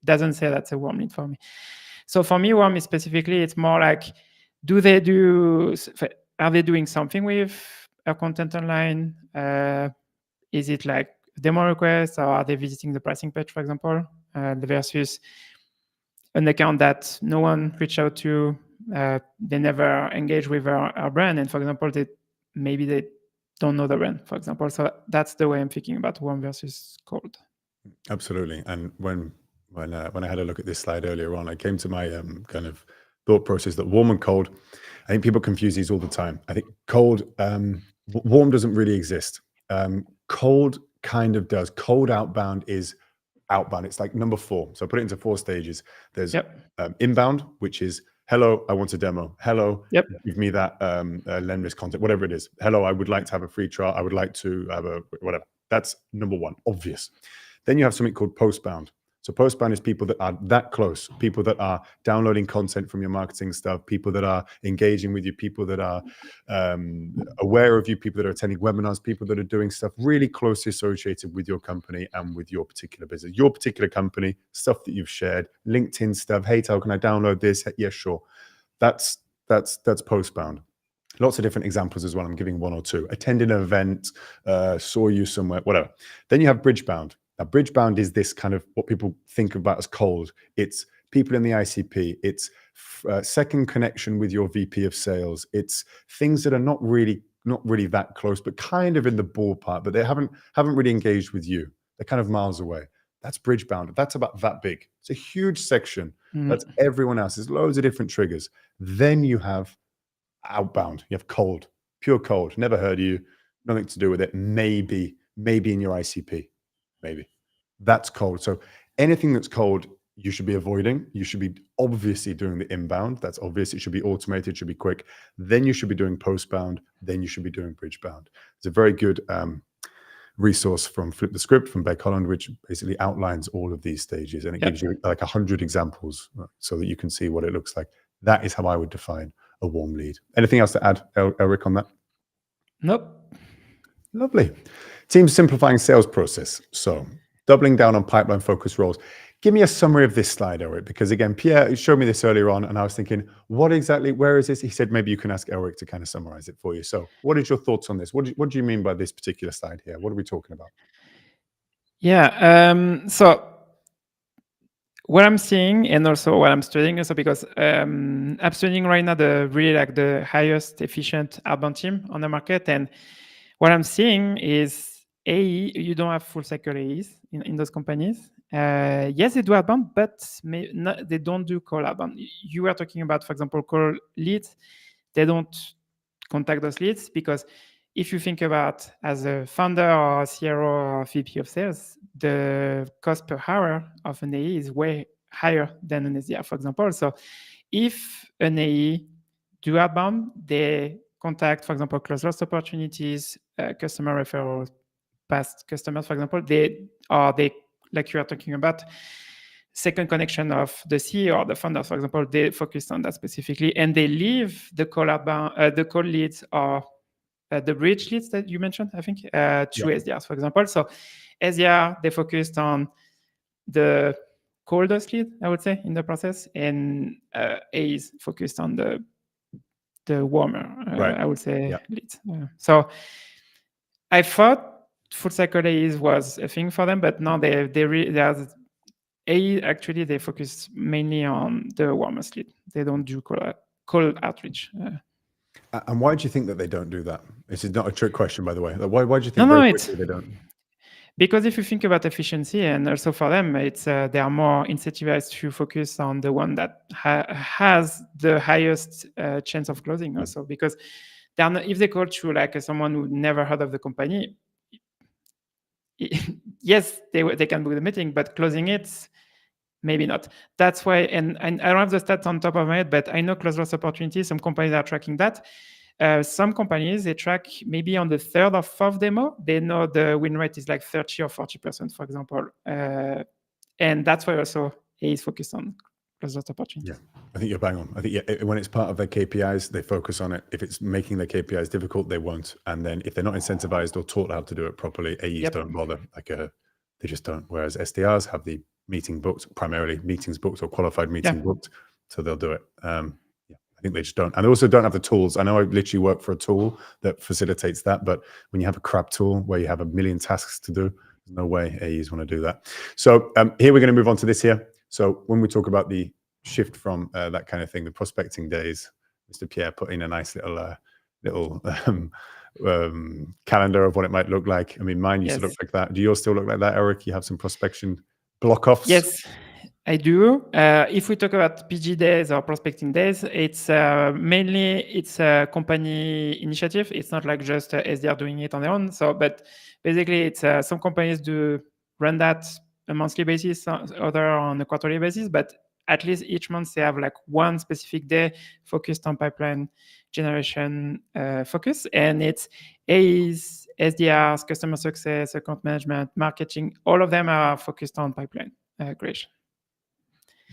doesn't say that's a warm lead for me. So for me, warm is specifically, it's more like, are they doing something with a content online? Is it like demo requests, or are they visiting the pricing page, for example, versus an account that no one reached out to, they never engage with our brand, and for example, maybe they don't know the brand, for example. So that's the way I'm thinking about warm versus cold. Absolutely. And when I had a look at this slide earlier on, I came to my kind of thought process that warm and cold, I think people confuse these all the time. I think cold, warm doesn't really exist. Cold kind of does. Cold outbound is outbound. It's like number 4. So I put it into 4 stages. There's inbound, which is, hello, I want a demo. Hello, give me that Lemlist content, whatever it is. Hello, I would like to have a free trial. I would like to have a whatever. That's number 1, obvious. Then you have something called postbound. So postbound is people that are that close, people that are downloading content from your marketing stuff, people that are engaging with you, people that are aware of you, people that are attending webinars, people that are doing stuff really closely associated with your company and with your particular business, your particular company, stuff that you've shared, LinkedIn stuff. Hey, how can I download this? Yeah, sure. That's postbound. Lots of different examples as well. I'm giving 1 or 2. Attended an event, saw you somewhere, whatever. Then you have bridgebound. Now, bridgebound is this kind of what people think about as cold. It's people in the ICP. It's second connection with your VP of sales. It's things that are not really that close, but kind of in the ballpark, but they haven't really engaged with you. They're kind of miles away. That's bridgebound. That's about that big. It's a huge section. That's everyone else. There's loads of different triggers. Then you have outbound. You have cold, pure cold. Never heard of you. Nothing to do with it. Maybe in your ICP. Maybe. That's cold. So anything that's cold, you should be avoiding. You should be obviously doing the inbound. That's obvious. It should be automated. It should be quick. Then you should be doing postbound. Then you should be doing bridgebound. It's a very good resource from Flip the Script from Beck Holland, which basically outlines all of these stages, and it gives you like 100 examples so that you can see what it looks like. That is how I would define a warm lead. Anything else to add, Elric, on that? Nope. Lovely. Team simplifying sales process. So doubling down on pipeline focused roles. Give me a summary of this slide, Elric, because again, Pierre showed me this earlier on and I was thinking, where is this? He said, maybe you can ask Elric to kind of summarize it for you. So what is your thoughts on this? What do you mean by this particular slide here? What are we talking about? Yeah. So what I'm seeing and also what I'm studying also because I'm studying right now the highest efficient outbound team on the market, and what I'm seeing is you don't have full cycle AEs in those companies. Yes, they do outbound, but they don't do call outbound. You were talking about, for example, call leads. They don't contact those leads because if you think about as a founder or CRO or VP of sales, the cost per hour of an AE is way higher than an SDR, for example. So if an AE do outbound, they contact, for example, close lost opportunities, customer referrals, past customers, for example, they like you are talking about, second connection of the CEO or the founder, for example, they focus on that specifically, and they leave the call outbound, the call leads or the bridge leads that you mentioned, I think, to SDRs, for example. So SDR, they focused on the coldest lead, I would say, in the process, and AEs focused on the warmer, I would say, leads. So I thought full cycle AEs was a thing for them, but no, actually they focus mainly on the warmest lead. They don't do call outreach. And why do you think that they don't do that? This is not a trick question, by the way. Why do you think quickly they don't? Because if you think about efficiency, and also for them, it's they are more incentivized to focus on the one that has the highest chance of closing. Also, because they are not, if they call to like someone who never heard of the company, yes, they can book the meeting, but closing it, maybe not. That's why, and I don't have the stats on top of my head, but I know close loss opportunities. Some companies are tracking that. Some companies, they track maybe on the third or fourth demo, they know the win rate is like 30 or 40%, for example. And that's why also he is focused on close loss opportunities. Yeah, I think you're bang on. I think when it's part of their KPIs, they focus on it. If it's making their KPIs difficult, they won't. And then if they're not incentivized or taught how to do it properly, AEs don't bother. They just don't. Whereas SDRs have the meeting booked, primarily meetings booked or qualified meeting booked, so they'll do it. I think they just don't. And they also don't have the tools. I know I literally work for a tool that facilitates that, but when you have a crap tool where you have a million tasks to do, there's no way AEs want to do that. So here we're going to move on to this here. So when we talk about the shift from that kind of thing, the prospecting days, Mr. Pierre put in a nice little calendar of what it might look like. I mean, mine used to look like that. Do yours still look like that, Eric? You have some prospection block-offs? Yes, I do. If we talk about PG days or prospecting days, it's mainly a company initiative. It's not like just SDR doing it on their own. So, but basically, it's some companies do run that a monthly basis, other on a quarterly basis. But at least each month they have like one specific day focused on pipeline generation focus, and it's AEs, SDRs, customer success, account management, marketing. All of them are focused on pipeline creation.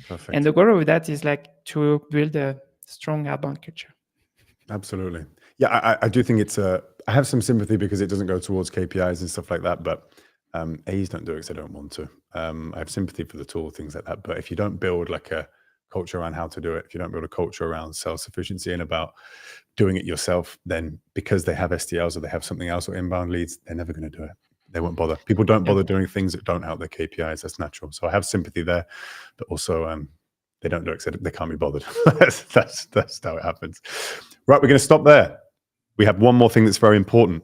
Perfect. And the goal of that is like to build a strong outbound culture. Absolutely. Yeah, I do think it's I have some sympathy because it doesn't go towards KPIs and stuff like that, but AEs don't do it because they don't want to. I have sympathy for the tool, things like that. But if you don't build like a culture around how to do it, if you don't build a culture around self-sufficiency and about doing it yourself, then because they have SDLs or they have something else or inbound leads, they're never going to do it. They won't bother. People don't bother doing things that don't help their KPIs. That's natural. So I have sympathy there, but also they don't do it because they can't be bothered. that's how it happens. Right, we're going to stop there. We have one more thing that's very important.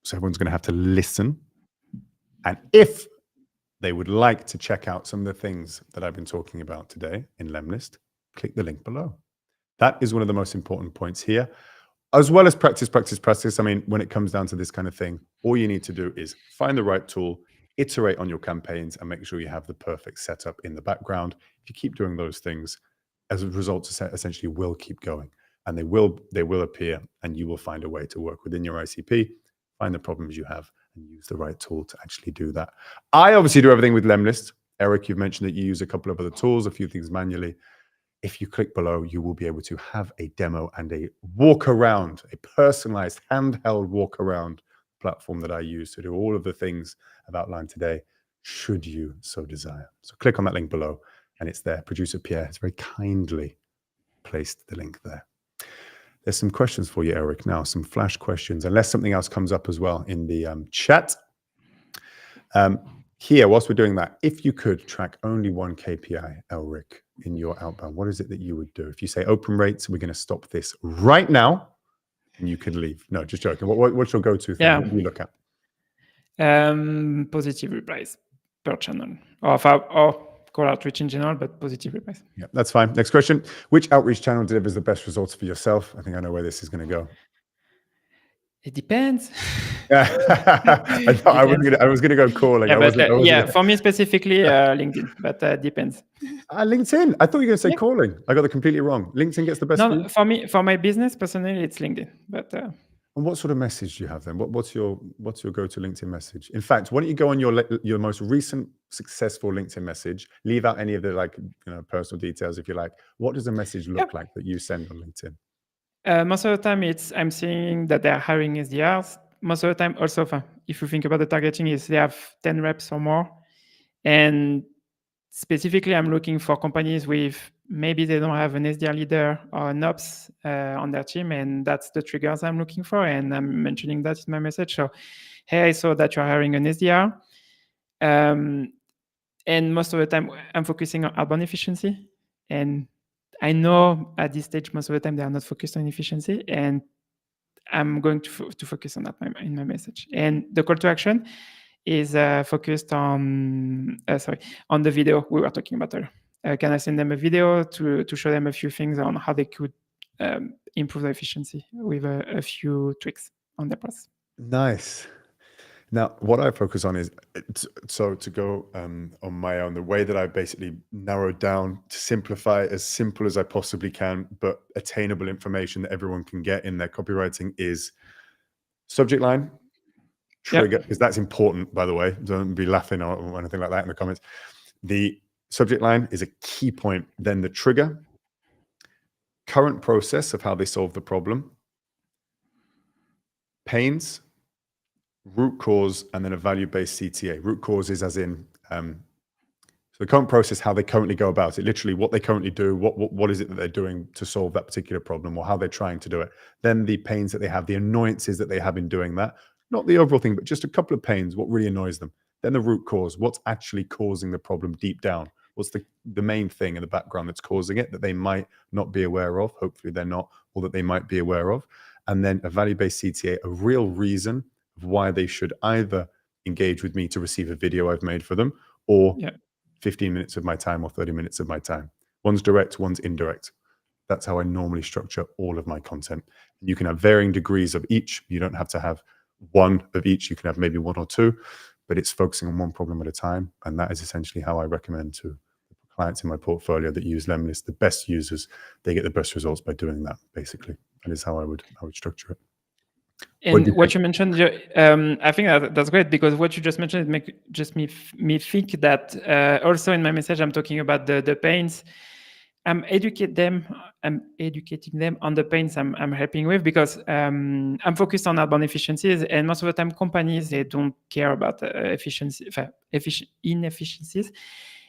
So everyone's going to have to listen. And if they would like to check out some of the things that I've been talking about today in Lemlist, click the link below. That is one of the most important points here, as well as practice, practice, practice. I mean, when it comes down to this kind of thing, all you need to do is find the right tool, iterate on your campaigns, and make sure you have the perfect setup in the background. If you keep doing those things, as a result, essentially will keep going, and they will appear, and you will find a way to work within your ICP, find the problems you have, and use the right tool to actually do that. I obviously do everything with Lemlist. Eric, you've mentioned that you use a couple of other tools, a few things manually. If you click below, you will be able to have a demo and a walk around, a personalized handheld walk around platform that I use to do all of the things I've outlined today, should you so desire. So click on that link below and it's there. Producer Pierre has very kindly placed the link there. There's some questions for you, Eric, now, some flash questions, unless something else comes up as well in the chat. Here, whilst we're doing that, if you could track only one KPI, Elric, in your outbound, what is it that you would do? If you say open rates, we're going to stop this right now and you can leave. No, just joking. What's your go-to thing? Yeah. What do you look at? Positive replies per channel, or call outreach in general, but positive replies. Yeah, that's fine. Next question. Which outreach channel delivers the best results for yourself? I think I know where this is going to go. It depends. Yeah, I was gonna go calling. Yeah, for me specifically, LinkedIn, but depends. LinkedIn. I thought you were gonna say calling. I got it completely wrong. LinkedIn gets the best. No, for my business personally, it's LinkedIn. But and what sort of message do you have then? What's your go-to LinkedIn message? In fact, why don't you go on your most recent successful LinkedIn message? Leave out any of the personal details if you like. What does a message look like that you send on LinkedIn? Most of the time, I'm seeing that they're hiring SDRs. Most of the time, also, if you think about the targeting, is they have 10 reps or more. And specifically, I'm looking for companies with maybe they don't have an SDR leader or an ops on their team, and that's the triggers I'm looking for. And I'm mentioning that in my message. So, hey, I saw that you're hiring an SDR. And most of the time, I'm focusing on outbound efficiency. And I know at this stage, most of the time, they are not focused on efficiency. And I'm going to focus on that in my message. And the call to action is focused on the video we were talking about earlier. Can I send them a video to show them a few things on how they could improve their efficiency with a few tweaks on their process? Nice. Now, what I focus on is, so to go on my own, the way that I basically narrowed down to simplify as simple as I possibly can, but attainable information that everyone can get in their copywriting is subject line, trigger, because that's important, by the way. Don't be laughing or anything like that in the comments. The subject line is a key point. Then the trigger, current process of how they solve the problem, pains, root cause, and then a value-based CTA. Root cause is as in so the current process, how they currently go about it, literally what they currently do, what is it that they're doing to solve that particular problem, or how they're trying to do it. Then the pains that they have, the annoyances that they have in doing that, not the overall thing, but just a couple of pains, what really annoys them. Then the root cause, what's actually causing the problem deep down? What's the main thing in the background that's causing it that they might not be aware of? Hopefully they're not, or that they might be aware of. And then a value-based CTA, a real reason of why they should either engage with me to receive a video I've made for them, or 15 minutes of my time or 30 minutes of my time. One's direct, one's indirect. That's how I normally structure all of my content. You can have varying degrees of each. You don't have to have one of each. You can have maybe one or two, but it's focusing on one problem at a time. And that is essentially how I recommend to clients in my portfolio that use Lemlist, the best users, they get the best results by doing that, basically. That is how I would structure it. And what you mentioned, I think that's great, because what you just mentioned makes me think that also in my message I'm talking about the pains. I'm educating them on the pains I'm helping with, because I'm focused on outbound efficiencies, and most of the time companies, they don't care about inefficiencies.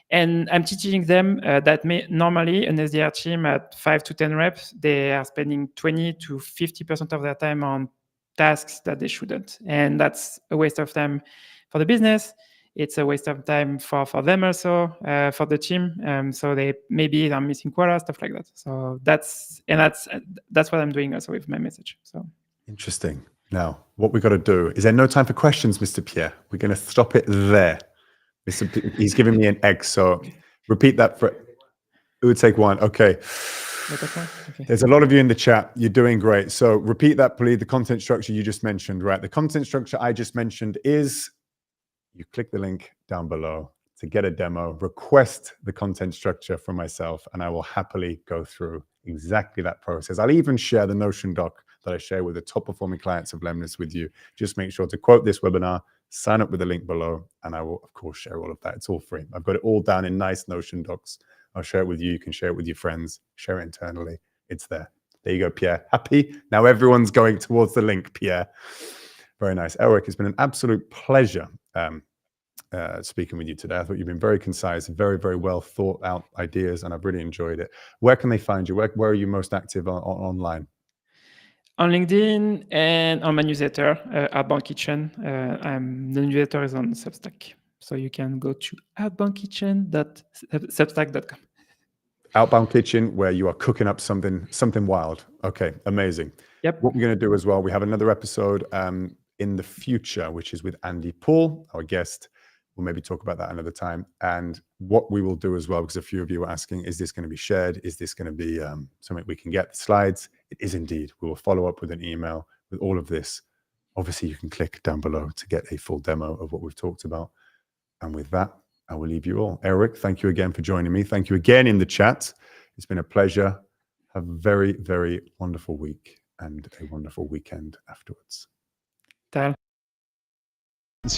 And I'm teaching them that normally an SDR team at 5 to 10 reps, they are spending 20 to 50% of their time on tasks that they shouldn't. And that's a waste of time for the business. It's a waste of time for them also, for the team. So they maybe are missing quota, stuff like that. So that's what I'm doing also with my message. So interesting. Now, what we got to do is, there no time for questions, Mr. Pierre? We're going to stop it there. He's giving me an egg, so repeat that for. It would take one. Okay. There's a lot of you in the chat. You're doing great. So repeat that, please. The content structure you just mentioned, right? The content structure I just mentioned is, you click the link down below to get a demo, request the content structure from myself, and I will happily go through exactly that process. I'll even share the Notion doc that I share with the top performing clients of Lemlist with you. Just make sure to quote this webinar, sign up with the link below, and I will, of course, share all of that. It's all free. I've got it all down in nice Notion docs. I'll share it with you. You can share it with your friends, share it internally. It's there. There you go, Pierre. Happy? Now everyone's going towards the link, Pierre. Very nice. Elric, it's been an absolute pleasure speaking with you today. I thought you've been very concise, very, very well thought out ideas, and I've really enjoyed it. Where can they find you? Where are you most active online? On LinkedIn and on my newsletter, Outbound Kitchen. The newsletter is on Substack. So you can go to outboundkitchen.substack.com. Outbound Kitchen, where you are cooking up something wild. Okay, amazing. Yep. What we're going to do as well, we have another episode in the future, which is with Andy Paul, our guest. We'll maybe talk about that another time. And what we will do as well, because a few of you are asking, is this going to be shared? Is this going to be something we can get the slides? It is indeed. We will follow up with an email with all of this. Obviously, you can click down below to get a full demo of what we've talked about. And with that, I will leave you all. Elric, thank you again for joining me. Thank you again in the chat. It's been a pleasure. Have a very, very wonderful week and a wonderful weekend afterwards. Tal.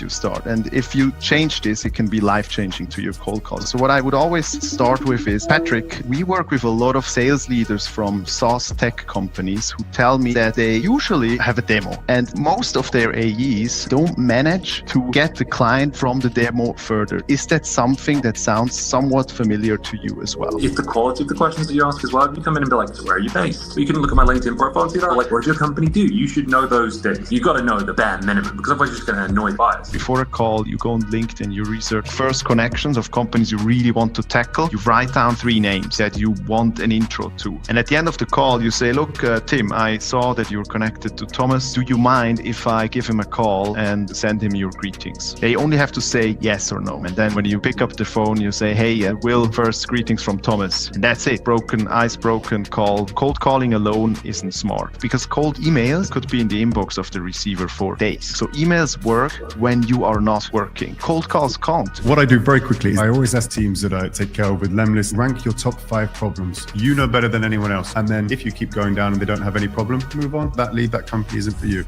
You start, and if you change this, it can be life-changing to your cold calls. So what I would always start with is, Patrick, we work with a lot of sales leaders from SaaS tech companies who tell me that they usually have a demo, and most of their AEs don't manage to get the client from the demo further. Is that something that sounds somewhat familiar to you as well? It's the quality of the questions that you ask as well. If you come in and be like, so where are you based? You can look at my LinkedIn profile and see that. Like, what does your company do? You should know those things. You've got to know the bare minimum, because otherwise you're just going to annoy buyers. Before a call, you go on LinkedIn, you research first connections of companies you really want to tackle. You write down 3 names that you want an intro to. And at the end of the call, you say, look, Tim, I saw that you're connected to Thomas. Do you mind if I give him a call and send him your greetings? They only have to say yes or no. And then when you pick up the phone, you say, hey, Will, first greetings from Thomas. And that's it. Ice broken call. Cold calling alone isn't smart, because cold emails could be in the inbox of the receiver for days. So emails work when you are not working. Cold calls can't. What I do very quickly is I always ask teams that I take care of with Lemlist, rank your top 5 problems. You know better than anyone else. And then if you keep going down and they don't have any problem, move on. That lead, that company isn't for you.